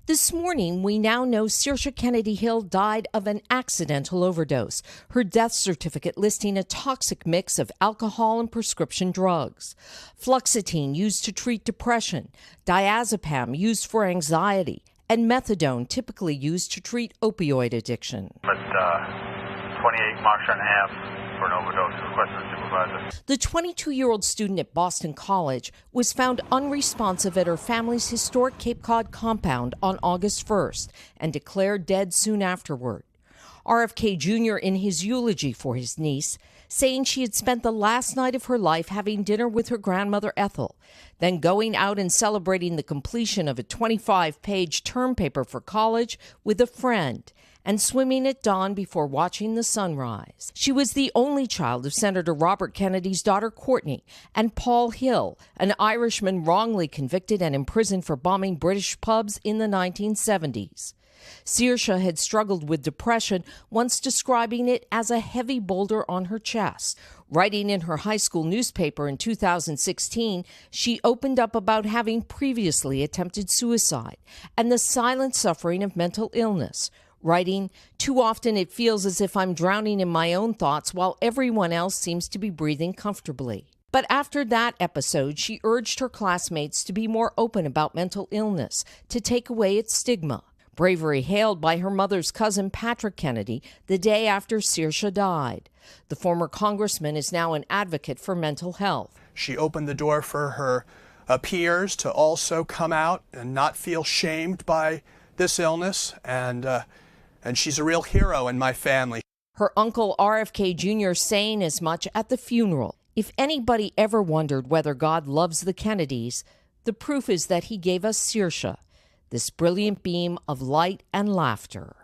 This morning, we now know Saoirse Kennedy Hill died of an accidental overdose, her death certificate listing a toxic mix of alcohol and prescription drugs. Fluoxetine used to treat depression, diazepam used for anxiety, and methadone typically used to treat opioid addiction. 28 Marshall Ave for an overdose, requesting the supervisor. The 22-year-old student at Boston College was found unresponsive at her family's historic Cape Cod compound on August 1st and declared dead soon afterward. RFK Jr. in his eulogy for his niece, saying she had spent the last night of her life having dinner with her grandmother Ethel, then going out and celebrating the completion of a 25-page term paper for college with a friend, and swimming at dawn before watching the sunrise. She was the only child of Senator Robert Kennedy's daughter Courtney and Paul Hill, an Irishman wrongly convicted and imprisoned for bombing British pubs in the 1970s. Saoirse had struggled with depression, once describing it as a heavy boulder on her chest. Writing in her high school newspaper in 2016, she opened up about having previously attempted suicide and the silent suffering of mental illness. Writing, "Too often it feels as if I'm drowning in my own thoughts while everyone else seems to be breathing comfortably." But after that episode, she urged her classmates to be more open about mental illness, to take away its stigma. Bravery hailed by her mother's cousin Patrick Kennedy the day after Saoirse died. The former congressman is now an advocate for mental health. She opened the door for her peers to also come out and not feel shamed by this illness, and she's a real hero in my family. Her uncle RFK Jr. saying as much at the funeral. If anybody ever wondered whether God loves the Kennedys, the proof is that he gave us Saoirse, this brilliant beam of light and laughter.